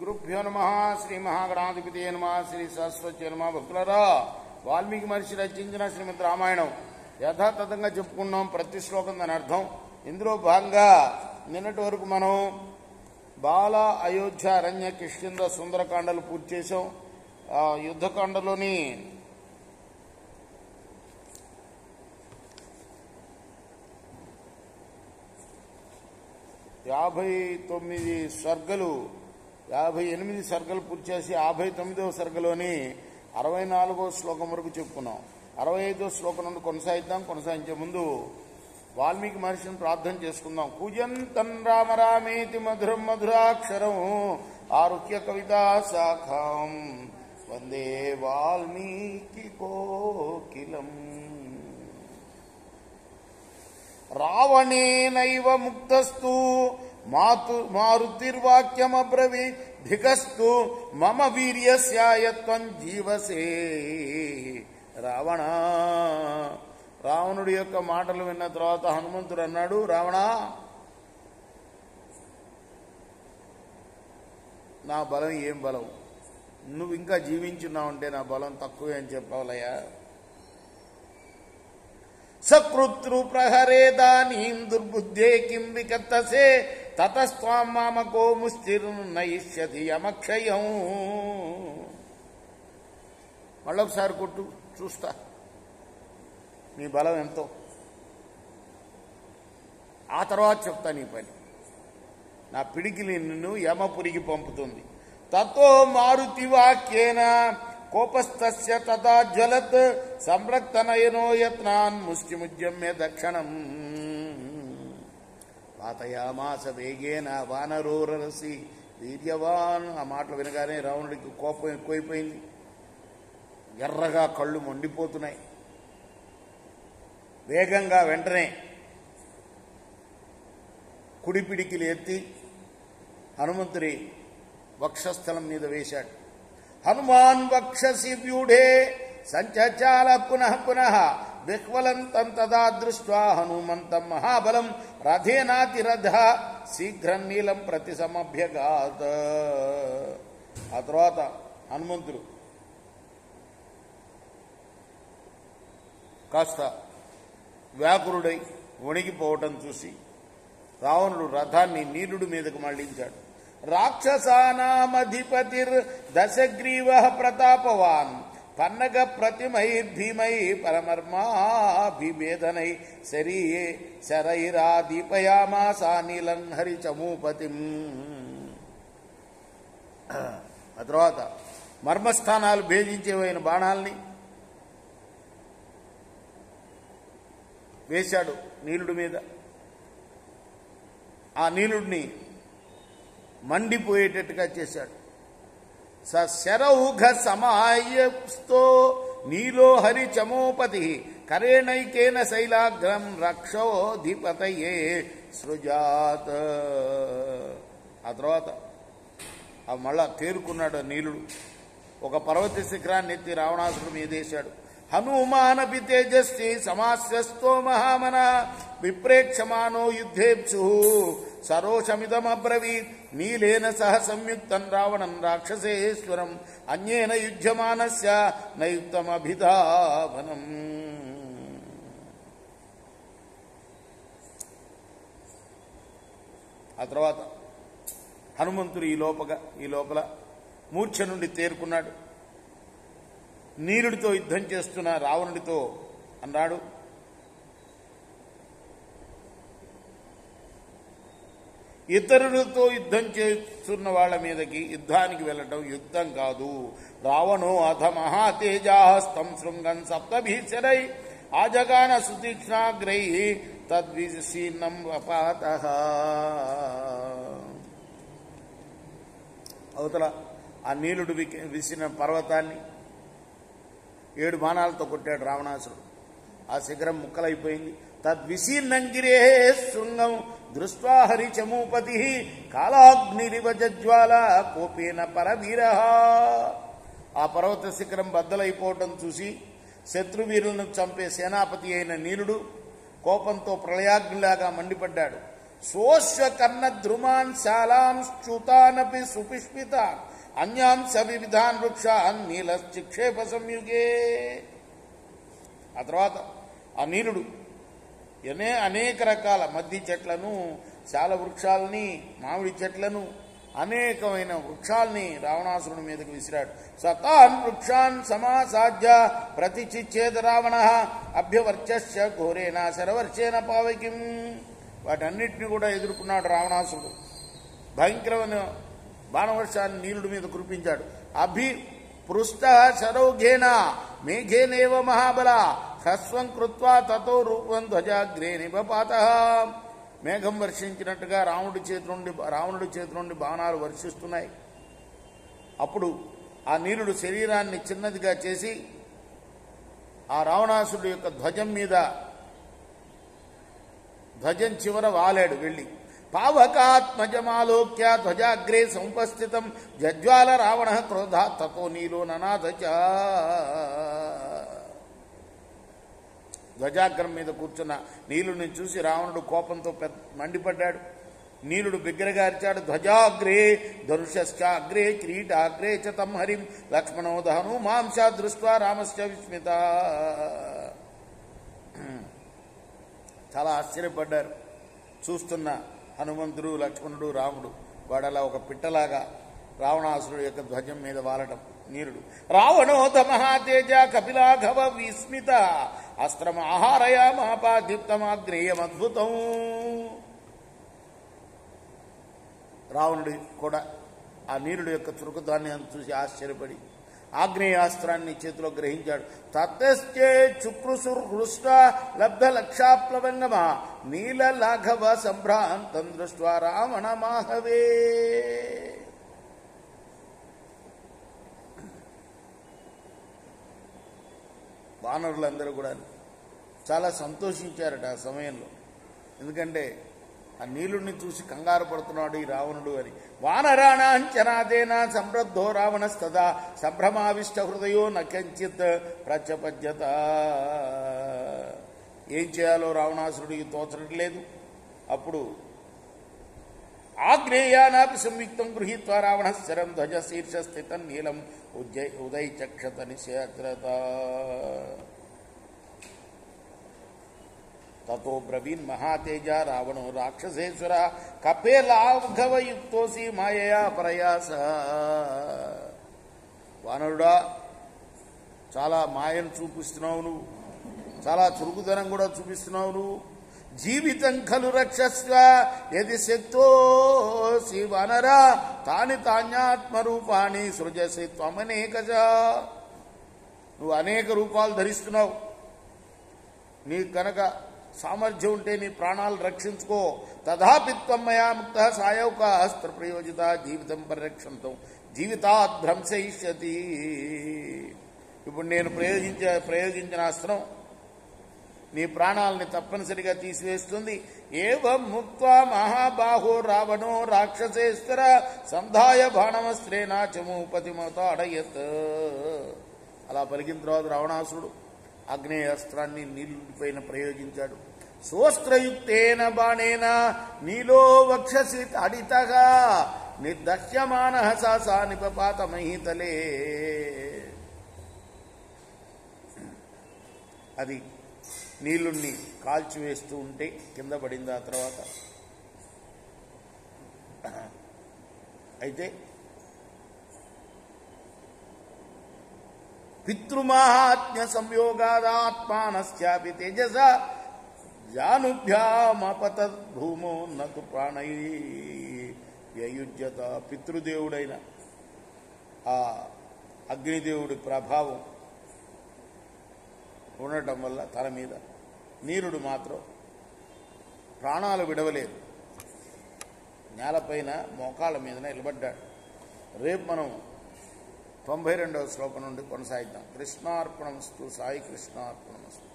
గురుభ్యో నమః. శ్రీ మహాగణాధిపతియే నమః. శ్రీ సరస్వతి నమః. భక్తులారా, వాల్మీకి మహర్షి రచించిన శ్రీమద్ రామాయణం యథాతథంగా చెప్పుకున్నాం. ప్రతి శ్లోకం దాని అర్థం. ఇందులో భాగంగా నిన్నటి వరకు మనం బాల, అయోధ్య, అరణ్య, కిష్కింధ, సుందరకాండలు పూర్తి చేసాం. యుద్ధకాండలోని 59 సర్గలు 58 సర్గలు పూర్తి చేసి 59వ సర్గలోని 64వ శ్లోకం వరకు చెప్పుకున్నాం. 65వ శ్లోకం నుండి కొనసాగించే ముందు వాల్మీకి మహర్షిని ప్రార్థన చేసుకుందాం. కూజంతం రామ రామేతి మధురం మధురాక్షరం ఆరుహ్య కవితా శాఖం వందే వాల్మీకి కోకిలం. రావణేనైవ ముక్తస్తు మారుతిర్వాక్యమబ్రవీత్ ధికస్తు మమ వీర్యస్యాయత్వం జీవసే. రావణుడి యొక్క మాటలు విన్న తర్వాత హనుమంతుడు అన్నాడు, రావణ, నా బలం ఏం బలం, నువ్వు ఇంకా జీవించున్నావంటే నా బలం తక్కువే అని చెప్పాలయ్యా. సకృతృ ప్రహరేదానీం దుర్బుద్ధే కిం వికత్తసే తతస్త్వాం మామకో ముష్టిర్నయిష్యతి యమక్షయం. మళ్ళొకసారి కొట్టు, చూస్తా నీ బలం ఎంతో. ఆ తర్వాత చెప్తా నీ పని. నా పిడికిలి నిన్ను యమపురికి పంపుతుంది. తతో మారుతి వాక్యేన కోపస్తస్య తదా జ్వలత్ సంరక్తనయనో యత్నాన్ ముష్టిముద్యమ్య దక్షిణం పాతయామాస వేగేన వానరోరసి వీర్యవాన్. ఆ మాటలు వినగానే రావణుడికి కోపం ఎక్కువైపోయింది. ఎర్రగా కళ్ళు మండిపోతున్నాయి. వేగంగా వెంటనే కుడిపిడికిలు ఎత్తి హనుమంతుడి వక్షస్థలం మీద వేశాడు. హనుమాన్ వక్షసి వ్యూఢే సంచచాల పునః పునః విహ్వలంతం తదా దృష్ట్వా హనుమంతం మహాబలం రథేనాతిరథ శీఘ్రం నీలం ప్రతి సమభ్యగాత. ఆ తర్వాత హనుమంతుడు కాస్త వ్యాకురుడై వణిగిపోవటం చూసి రావణుడు రథాన్ని నీలుడి మీదకు మళ్లించాడు. రాక్షసానామధిపతిర్ దశగ్రీవ ప్రతాపవాన్ పన్నగ ప్రతిమైర్భీమై పరమర్మాభిభేదనై శరైరా దీపయామాసా నీలం హరిచమూపతిం. ఆ తర్వాత మర్మస్థానాలు భేదించేవైన బాణాల్ని వేశాడు నీలుడి మీద. ఆ నీలుడిని మండిపోయేటట్టుగా చేశాడు. శరౌఘ సమాయస్తో నీలో హరి చమోపతి కరేణైకేన శైలాగ్రం రక్షోధిపతయే సృజాత్. ఆ తర్వాత మళ్ళా తేరుకున్నాడు నీలుడు. ఒక పర్వత శిఖరాన్ని ఎత్తి రావణాసురుడు మీదేశాడు. హనుమానపి తేజస్వి సమాస్యస్తో మహామన విప్రేక్షమానో యుద్ధేప్సు సరోషమిదమబ్రవీత్ నీలేన సహ సంయుక్తం రావణం రాక్షసేశ్వరం అన్యేన యుధ్యమానస్య నయుక్తమభిధావనం. ఆ తర్వాత హనుమంతుడు ఈ లోపల మూర్ఛ నుండి తేరుకున్నాడు. నీలుడితో యుద్ధం చేస్తున్న రావణుడితో అన్నాడు, ఇతరులతో యుద్ధం చేస్తున్న వాళ్ళ మీదకి యుద్ధానికి వెళ్ళటం యుద్ధం కాదు. రావణో అధ మహాతేజాస్తం శృంగం సప్తభీషరై ఆజగాన సుతీక్ష్ణాగ్రై తద్విశీర్ణం వపాతః. అవతల ఆ నీలుడు విసిన పర్వతాన్ని 7 బాణాలతో కొట్టాడు రావణాసురుడు. ఆ శిఖరం ముక్కలైపోయింది. తద్విశీర్ణంగిరే శృంగం దృష్ట్వా హరిచమూపతి కాలాగ్నిరివ జజ్వాల కోపేన పరవీర. ఆ పర్వత శిఖరం బద్దలైపోవటం చూసి శత్రువీరులను చంపే సేనాపతి అయిన నీలుడు కోపంతో ప్రళయాగ్నిలాగా మండిపడ్డాడు. సోశ్వకర్ణ ధ్రుమాన్ శాలాంశ్చ్యుతానపి సుపుష్పితాన్ అన్యాంశ వివిధాన్ వృక్షాన్ నీలశ్చిక్షేప సంయుగే. ఆ తర్వాత ఆ నీలుడు అనేక రకాల మద్ది చెట్లను, శాల వృక్షాలని, మామిడి చెట్లను, అనేకమైన వృక్షాల్ని రావణాసురుని మీదకి విసిరాడు. సతాన్ వృక్షాన్ సమాసాధ్య ప్రతిచిచ్చేద రావణ అభ్యవర్చస్య ఘోరేణ శరవర్షేణ పావకిం. వాటన్నిటిని కూడా ఎదుర్కొన్నాడు రావణాసురుడు. భయంకరమైన బాణవర్షాన్ని నీలుడి మీద కురిపించాడు. అభిపృష్ట శరౌఘేన మేఘేనేవ మహాబల హ్రస్వం కృత్వా తతో రూపం ధ్వజాగ్రే నిపపాత. మేఘం వర్షించినట్టుగా రావణుడి చేతి నుండి బాణాలు వర్షిస్తున్నాయి. అప్పుడు ఆ నీలుడు శరీరాన్ని చిన్నదిగా చేసి ఆ రావణాసురుడు యొక్క ధ్వజం చివర వాలాడు వెళ్ళి. పావకాత్మజమాలోక్య ధ్వజాగ్రే సముపస్థితం జజ్వాల రావణ క్రోధ తతో నీలో ననాథ. ధ్వజాగ్రం మీద కూర్చున్న నీలుని చూసి రావణుడు కోపంతో మండిపడ్డాడు. నీలుడు బిగ్గరగా అరిచాడు. ధ్వజాగ్రే ధనుషశ్చాగ్రే కిరీటాగ్రే చ తం హరిం లక్ష్మణో దహను మాంసా దృష్ట్వా రామస్య విస్మిత. చాలా ఆశ్చర్యపడ్డారు చూస్తున్న హనుమంతుడు, లక్ష్మణుడు, రాముడు. వాడలా ఒక పిట్టలాగా రావణాసురుడు యొక్క ధ్వజం మీద వాలటం నీరుడు. రావణోత మహాతేజ కపిలాఘవ విస్మిత అస్త్రమాహారయామాపాదీప్తమాగ్నేయమద్భుతం. రావణుడు కూడా ఆ నీరుడు యొక్క చురుకుదాన్ని చూసి ఆశ్చర్యపడి ఆగ్నేయాస్త్రాన్ని చేతిలో గ్రహించాడు. తతశ్చే చుక్రుసుహృష్ట లబ్ధ లక్షాప్లవంగమ నీల లాఘవ సంభ్రాంతం దృష్ట్వా రావణ మాహవే. వానరులందరూ కూడా చాలా సంతోషించారట ఆ సమయంలో. ఎందుకంటే ఆ నీలుడిని చూసి కంగారు పడుతున్నాడు ఈ రావణుడు అని. వానరాణాంచనాదేన సంవృద్ధో రావణస్తదా సంభ్రమావిష్ట హృదయో నకించిత్ ప్రత్యపద్యత. ఏం చేయాలో రావణాసురుడికి తోచట్లేదు. అప్పుడు ఆగ్నేయానాపి సంయుక్తం గృహీత్వా రావణ శరం ధ్వజ శీర్ష స్థితం నీలం ఉదయ చక్షత నిశేత్రత. తతో బ్రవీన్ మహాతేజ రావణో రాక్షసేశ్వర కపేలాఘవయుక్తోసి మాయయా ప్రయాస. వానరుడా, చాలా మాయను చూపిస్తున్నావు నువ్వు, చాలా చురుకుదనం కూడా చూపిస్తున్నావు నువ్వు. జీవితం ఖలు రక్షస్వ యది శక్తోసి వానరా తాని తాన్యాత్మరూపాణి సృజసి త్వమనేకజ. నువ్వు అనేక రూపాలు ధరిస్తున్నావు. నీ కనుక సామర్థ్యం ఉంటే నీ ప్రాణాలు రక్షించుకో. తథాపి త్వం మయా ముక్త సాయౌక అస్త్ర ప్రయోజిత జీవితం పరిరక్షంతం జీవితాత్ భ్రంశయిష్యతి. ఇప్పుడు నేను ప్రయోగించిన అస్త్రం నీ ప్రాణాలని తప్పనిసరిగా తీసివేస్తుంది. ఏవం ముక్త్వా మహాబాహో రావణో రాక్షసేశ్వర సంధాయ బాణమస్త్రేనా చమూపతిమత అడయత్. అలా పలికిన తర్వాత రావణాసురుడు అగ్నేయాస్త్రాన్ని నీళ్ళపైన ప్రయోగించాడు. సోస్త్రయుక్తేన బాణేన నీలో వక్షసి అడితగా నిర్దహ్యమాన సాసా నిపపాత మహీతలే. అది నీళ్ళుణ్ణి కాల్చివేస్తూ ఉంటే కింద పడింది. ఆ తర్వాత అయితే పితృమాహాత్మ్య సంయోగాదాత్మానస్యాపి తేజస జానుభ్యామపత భూమో నతు ప్రాణై వ్యయుజ్యత. పితృదేవుడైన ఆ అగ్నిదేవుడి ప్రభావం ఉండటం వల్ల తన మీద నీరుడు మాత్రం ప్రాణాలు విడవలేదు. నేలపైన మోకాళ్ళ మీద నిలబడ్డాడు. రేపు మనం 92వ శ్లోకం నుండి కొనసాగిద్దాం. కృష్ణార్పణమస్తు. సాయి కృష్ణార్పణమస్తు.